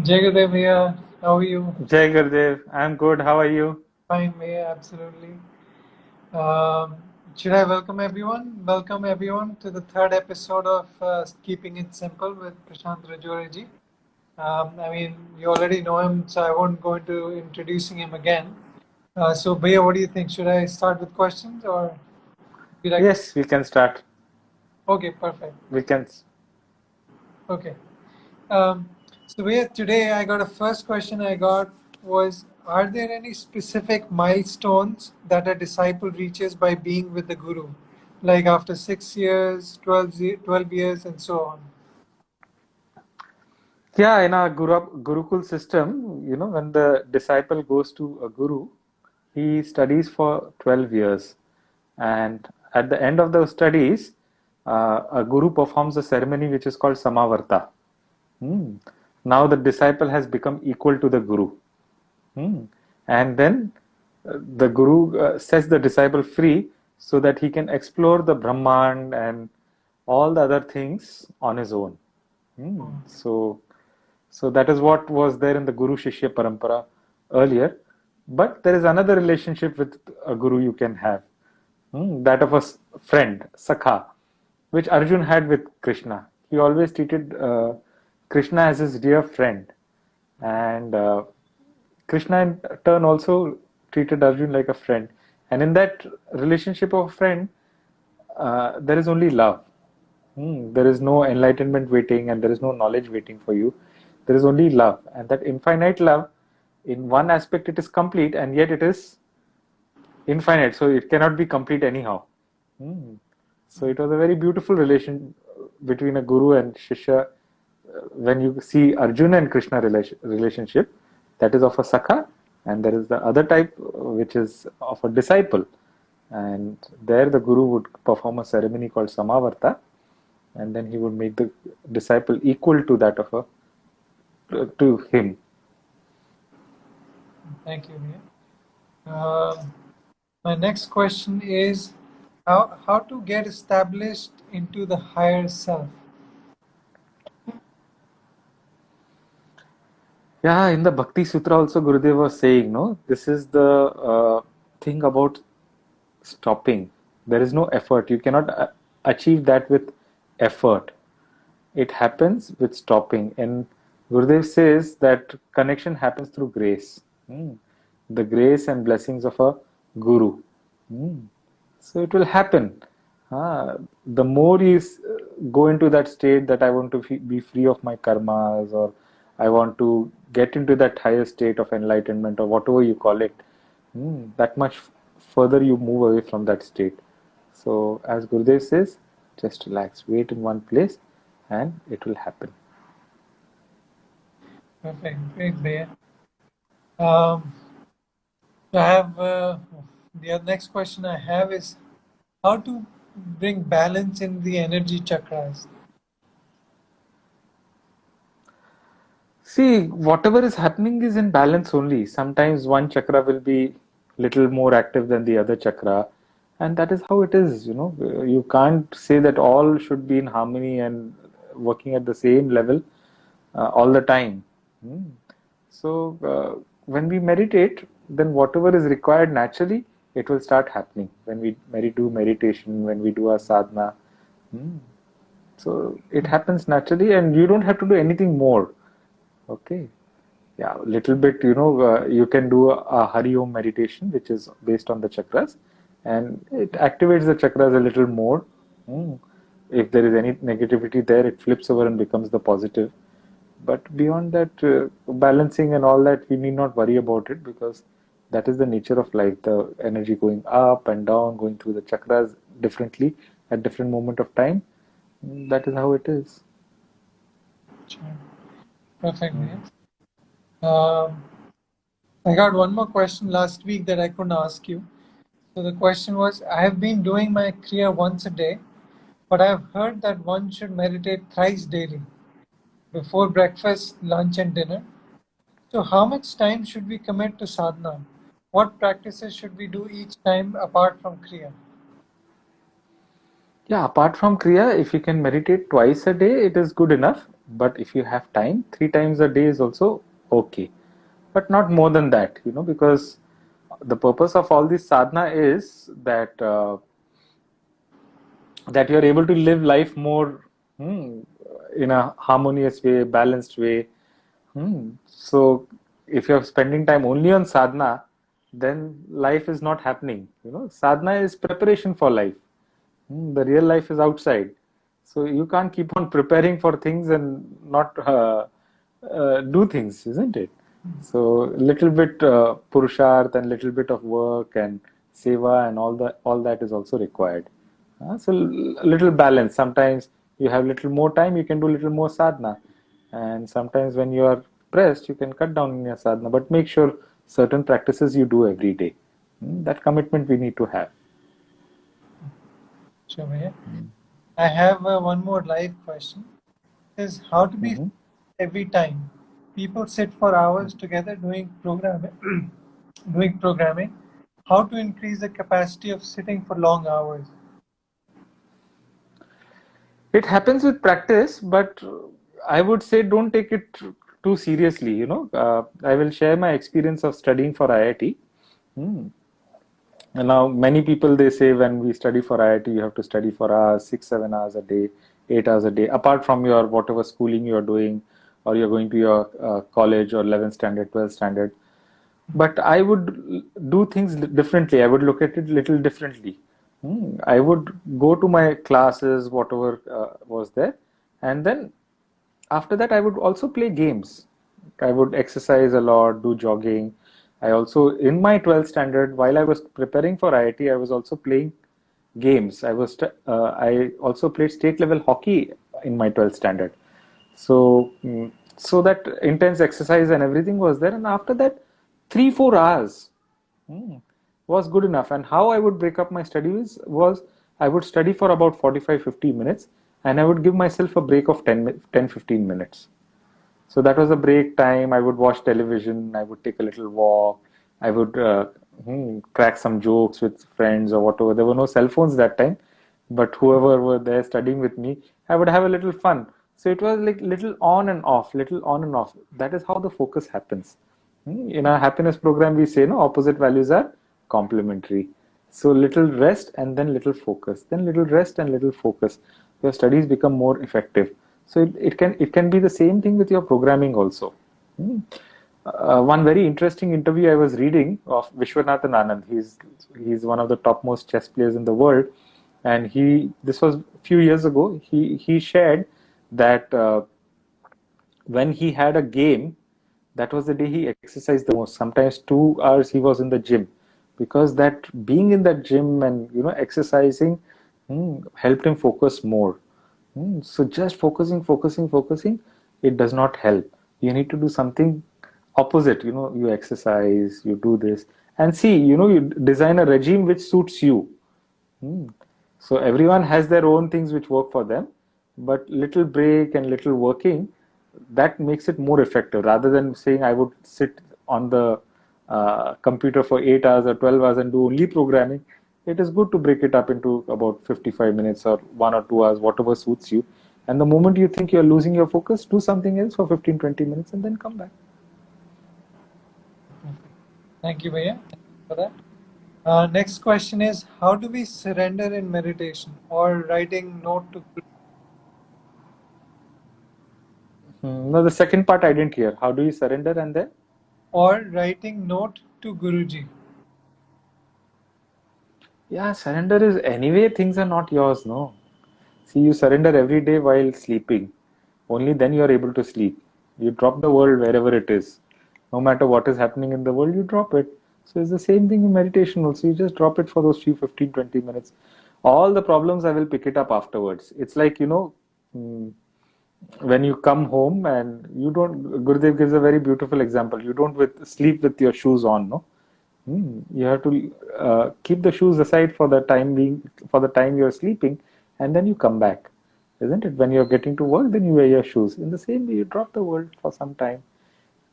Jai Gurudev here. How are you? Jai Gurudev, I'm good. How are you? Fine, Maya, absolutely. Um, should I welcome everyone? Welcome everyone to the third episode of Keeping It Simple with Prashant Rajoreji. You already know him, so I won't go into introducing him again. So, Bhaiya, what do you think? Should I start with questions or would you like to? Yes, we can start. Okay, perfect. We can. Okay. Um, so today I got a first question I got was, are there any specific milestones that a disciple reaches by being with the Guru? Like after 6 years, 12 years, and so on. Yeah, in our Gurukul system, when the disciple goes to a guru, he studies for 12 years. And at the end of those studies, a guru performs a ceremony which is called Samavarta. Hmm. Now the disciple has become equal to the guru. Hmm. And then the guru sets the disciple free so that he can explore the Brahman and all the other things on his own. Hmm. Hmm. So that is what was there in the Guru Shishya Parampara earlier. But there is another relationship with a guru you can have, that of a friend, Sakha, which Arjun had with Krishna. He always treated Krishna as his dear friend, and Krishna in turn also treated Arjun like a friend. And in that relationship of a friend, there is only love. There is no enlightenment waiting and there is no knowledge waiting for you. There is only love. And that infinite love, in one aspect, it is complete and yet it is infinite. So it cannot be complete anyhow. Hmm. So it was a very beautiful relation between a guru and Shishya. When you see Arjuna and Krishna relationship, that is of a Sakha, and there is the other type which is of a disciple. And there the guru would perform a ceremony called Samavarta, and then he would make the disciple equal to that of a to him. Thank you, Bhaiya. My next question is, how to get established into the higher self? Yeah, in the Bhakti Sutra also Gurudev was saying, no, this is the thing about stopping. There is no effort. You cannot achieve that with effort. It happens with stopping. And Gurudev says that connection happens through grace. Hmm. The grace and blessings of a guru. Hmm. So it will happen. The more you go into that state that I want to be free of my karmas, or I want to get into that higher state of enlightenment, or whatever you call it, that much further you move away from that state. So, as Gurudev says, just relax, wait in one place, and it will happen. Perfect, great, Bhaiya. Um, so I have the next question I have is, how to bring balance in the energy chakras? See, whatever is happening is in balance only. Sometimes one chakra will be little more active than the other chakra, and that is how it is. You can't say that all should be in harmony and working at the same level all the time. Hmm. So, when we meditate, then whatever is required naturally, it will start happening. When we do meditation, when we do our sadhana, hmm. So it happens naturally, and you don't have to do anything more. Okay. Yeah, a little bit, you can do a Hari Om meditation, which is based on the chakras, and it activates the chakras a little more. Mm. If there is any negativity there, it flips over and becomes the positive. But beyond that, balancing and all that, we need not worry about it because that is the nature of life. The energy going up and down, going through the chakras differently at different moment of time. That is how it is. Sure. Perfect, Bhaiya. Um, I got one more question last week that I couldn't ask you. So the question was, I have been doing my Kriya once a day, but I have heard that one should meditate thrice daily, before breakfast, lunch, and dinner. So how much time should we commit to sadhana? What practices should we do each time apart from Kriya? Yeah, apart from Kriya, if you can meditate twice a day, it is good enough. But if you have time, 3 times a day is also okay, but not more than that, because the purpose of all this sadhana is that you are able to live life more hmm, in a harmonious way, balanced way. So if you're spending time only on sadhana, then life is not happening. Sadhana is preparation for life. The real life is outside. So you can't keep on preparing for things and not do things, isn't it? So little bit purusharth and little bit of work and seva and all that is also required. So little balance. Sometimes you have little more time, you can do little more sadhana, and sometimes when you are pressed, you can cut down on your sadhana. But make sure certain practices you do every day. That commitment we need to have. Sure, Bhaiya. I have one more live question. Is how to be Mhm. every time people sit for hours together doing programming, doing programming. How to increase the capacity of sitting for long hours? It happens with practice, but I would say don't take it too seriously. I will share my experience of studying for IIT. Hmm. And now many people they say when we study for IIT, you have to study for hours, 6, 7 hours a day, 8 hours a day. Apart from your whatever schooling you are doing, or you're going to your college or 11th standard, 12th standard. But I would do things differently. I would look at it little differently. I would go to my classes, whatever was there, and then after that, I would also play games. I would exercise a lot, do jogging. I also, in my 12th standard, while I was preparing for IIT, I was also playing games. I also played state level hockey in my 12th standard. So, so that intense exercise and everything was there. And after that, 3, 4 hours was good enough. And how I would break up my studies was I would study for about 45, 50 minutes and I would give myself a break of 10, 15 minutes. So that was a break time. I would watch television. I would take a little walk. I would crack some jokes with friends or whatever. There were no cell phones that time, but whoever were there studying with me, I would have a little fun. So it was like little on and off, little on and off. That is how the focus happens. In our happiness program, we say no opposite values are complementary. So little rest and then little focus, then little rest and little focus. Your studies become more effective. So it can be the same thing with your programming also. Hmm. One very interesting interview I was reading of Vishwanathan Anand. He's one of the topmost chess players in the world, and this was a few years ago. He shared that when he had a game, that was the day he exercised the most. Sometimes 2 hours he was in the gym, because that being in that gym and exercising helped him focus more. So just focusing, it does not help. You need to do something opposite. You exercise, you do this, and see, you design a regime which suits you. Hmm. So everyone has their own things which work for them, but little break and little working, that makes it more effective. Rather than saying I would sit on the computer for 8 hours or 12 hours and do only programming, it is good to break it up into about 55 minutes or 1 or 2 hours, whatever suits you. And the moment you think you're losing your focus, do something else for 15, 20 minutes and then come back. Thank you, Bhaiya. Thank you for that. Next question is, how do we surrender in meditation or writing note to No, the second part I didn't hear. How do you surrender and then? Guruji? Yeah, surrender is anyway, things are not yours, no. See, you surrender every day while sleeping. Only then you are able to sleep. You drop the world wherever it is. No matter what is happening in the world, you drop it. So it's the same thing in meditation also. You just drop it for those few 15, 20 minutes. All the problems, I will pick it up afterwards. It's like, mm, when you come home and you don't, Gurudev gives a very beautiful example. You don't sleep with your shoes on, no? You have to keep the shoes aside for the time you're sleeping, and then you come back, isn't it? When you're getting to work, then you wear your shoes. In the same way, you drop the world for some time.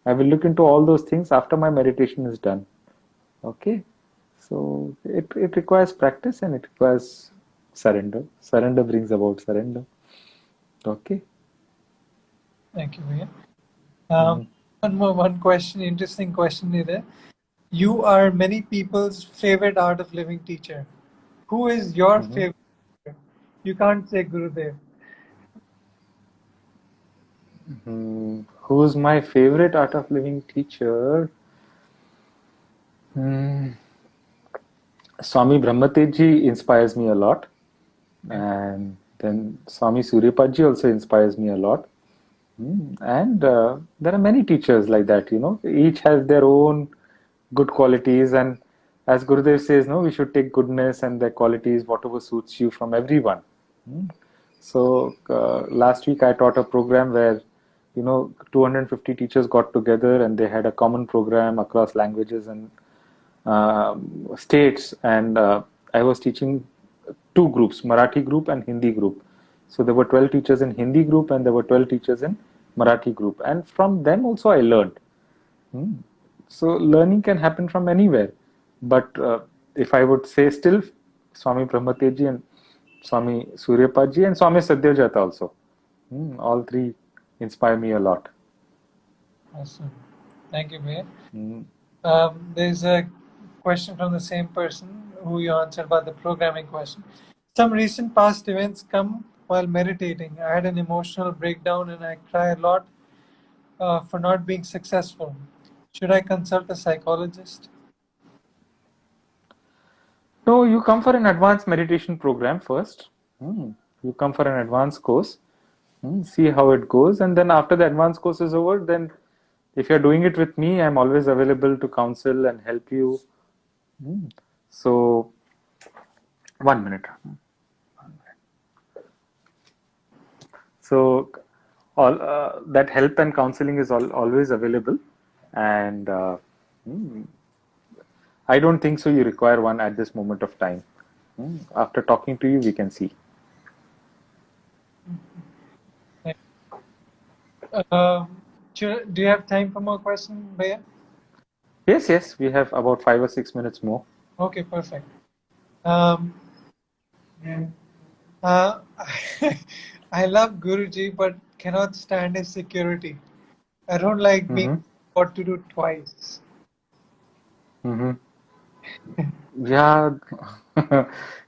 I will look into all those things after my meditation is done. Okay, so it requires practice and it requires surrender. Surrender brings about surrender. Okay. Thank you, Bhaiya. One question, interesting question here. You are many people's favorite art of living teacher. Who is your favorite teacher? You can't say Gurudev. Who's my favorite art of living teacher? Hmm. Swami Brahmateji inspires me a lot, and then Swami Suryapadji also inspires me a lot. And there are many teachers like that, each has their own good qualities. And as Gurudev says, no, we should take goodness and their qualities, whatever suits you, from everyone. So last week I taught a program where, 250 teachers got together and they had a common program across languages and states. And I was teaching two groups, Marathi group and Hindi group. So there were 12 teachers in Hindi group and there were 12 teachers in Marathi group. And from them also I learned. So learning can happen from anywhere. But if I would say still, Swami Brahmateji and Swami Suryapadji and Swami Satyajat also. All three inspire me a lot. Awesome. Thank you, Bhaiya. There's a question from the same person who you answered about the programming question. Some recent past events come while meditating. I had an emotional breakdown and I cry a lot for not being successful. Should I consult a psychologist? No, you come for an advanced meditation program first. You come for an advanced course, see how it goes, and then after the advanced course is over, then if you're doing it with me, I'm always available to counsel and help you. So, 1 minute. So, all that help and counseling is always available, and I don't think so you require one at this moment of time. After talking to you, we can see. Do you have time for more questions, Bhaiya? Yes, we have about 5 or 6 minutes more. Okay, perfect. Um, I love Guruji, but cannot stand his security. I don't like being what to do twice. Yeah,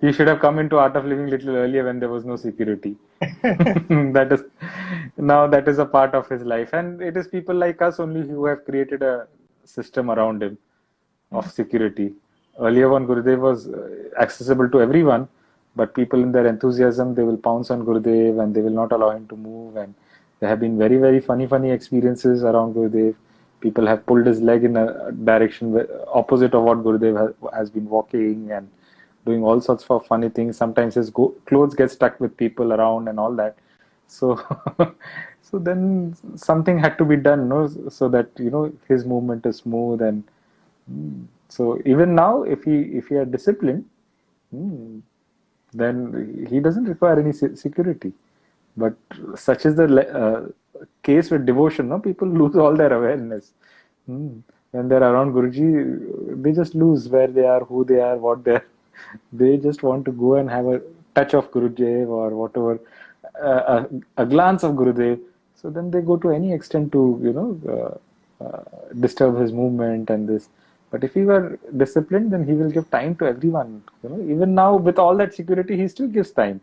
you should have come into Art of Living little earlier when there was no security. That is a part of his life, and it is people like us only who have created a system around him of security. Earlier one, Gurudev was accessible to everyone, but people in their enthusiasm, they will pounce on Gurudev and they will not allow him to move. And there have been very, very funny experiences around Gurudev. People have pulled his leg in a direction opposite of what Gurudev has been walking, and doing all sorts of funny things. Sometimes his clothes get stuck with people around and all that. So, so then something had to be done, no? So that his movement is smooth. And so even now, if he are disciplined, then he doesn't require any security. But such is the case with devotion. No, people lose all their awareness. When they're around Guruji, they just lose where they are, who they are, what they are. They just want to go and have a touch of Gurudev or whatever, a glance of Gurudev. So then they go to any extent to disturb his movement and this. But if he were disciplined, then he will give time to everyone. Even now with all that security, he still gives time.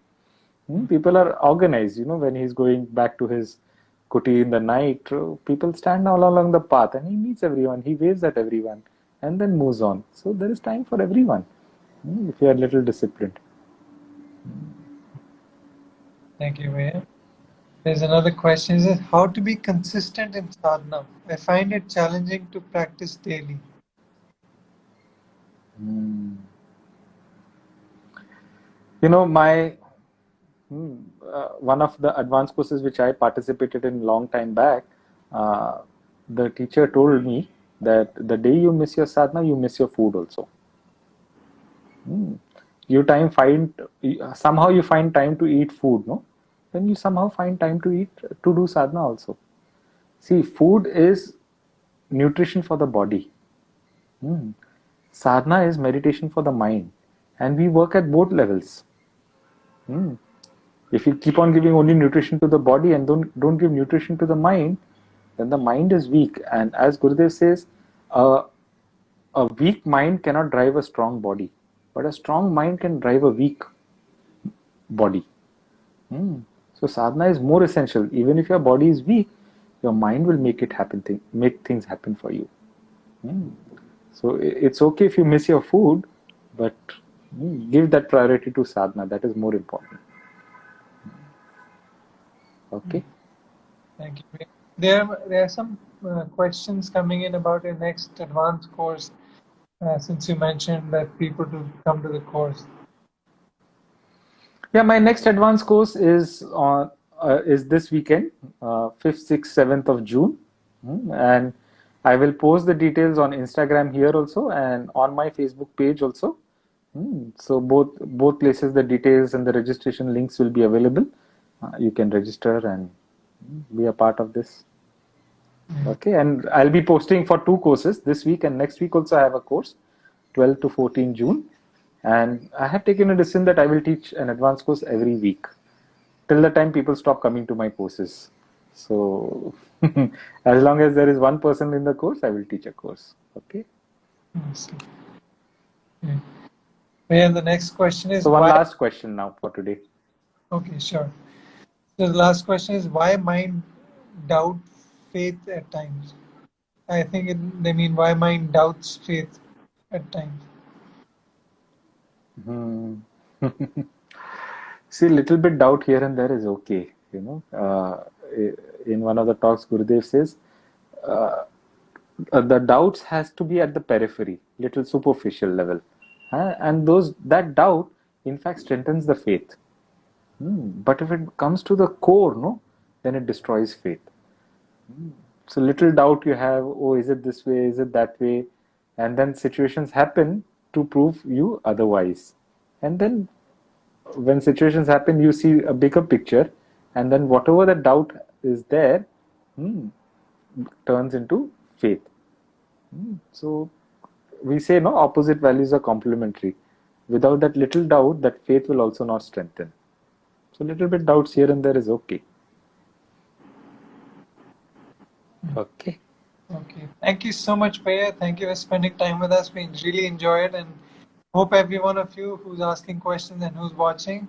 People are organized. When he's going back to his kuti in the night, people stand all along the path and he meets everyone. He waves at everyone and then moves on. So there is time for everyone if you are a little disciplined. Thank you, Bhaiya. There's another question. Is it how to be consistent in sadhana? I find it challenging to practice daily. My one of the advanced courses which I participated in long time back, the teacher told me that the day you miss your sadhana, you miss your food also. Somehow you find time to eat food, no? Then you somehow find time to do sadhana also. See, food is nutrition for the body. Sadhana is meditation for the mind, and we work at both levels. If you keep on giving only nutrition to the body and don't give nutrition to the mind, then the mind is weak. And as Gurudev says, a weak mind cannot drive a strong body, but a strong mind can drive a weak body. So sadhana is more essential. Even if your body is weak, your mind will make it happen. Make things happen for you. So it's okay if you miss your food, but give that priority to sadhana. That is more important. Okay. Thank you. There are some questions coming in about your next advanced course, since you mentioned that people to come to the course. Yeah, my next advanced course is this weekend, 5th, 6th, 7th of June, and I will post the details on Instagram here also and on my Facebook page also. So both places the details and the registration links will be available. You can register and be a part of this. Okay, and I'll be posting for 2 courses this week and next week also. I have a course, 12 to 14 June, and I have taken a decision that I will teach an advanced course every week till the time people stop coming to my courses. So as long as there is one person in the course, I will teach a course. Okay. Yeah, the next question is So one why. last question now for today. Okay, sure. So the last question is why mind doubt faith at times? I think they mean why mind doubts faith at times. See, little bit doubt here and there is okay. In one of the talks, Gurudev says the doubts has to be at the periphery, little superficial level, and that doubt, in fact, strengthens the faith. But if it comes to the core, no, then it destroys faith. So little doubt you have, oh, is it this way, is it that way, and then situations happen to prove you otherwise, and then when situations happen, you see a bigger picture, and then whatever the doubt is there turns into faith. So we say no, opposite values are complementary. Without that little doubt, that faith will also not strengthen. So little bit doubts here and there is okay. Okay. Okay. Thank you so much, Paya. Thank you for spending time with us. We really enjoy it and hope every one of you who's asking questions and who's watching,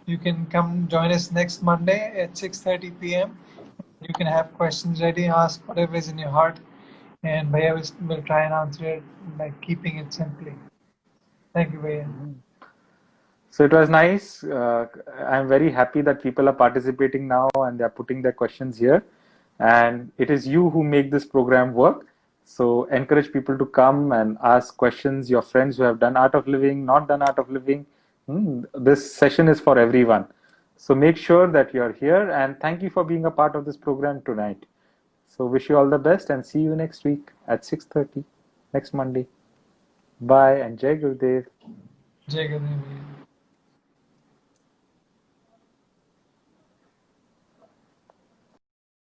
you can come join us next Monday at 6:30 p.m. You can have questions ready, ask whatever is in your heart, and Bhaiya will try and answer it by keeping it simply. Thank you, Bhaiya. So it was nice. I'm very happy that people are participating now and they're putting their questions here. And it is you who make this program work. So encourage people to come and ask questions. Your friends who have done Art of Living, not done Art of Living. This session is for everyone. So make sure that you're here and thank you for being a part of this program tonight. So wish you all the best and see you next week at 6:30 next Monday. Bye and Jai Gurudev. Jai Gurudev.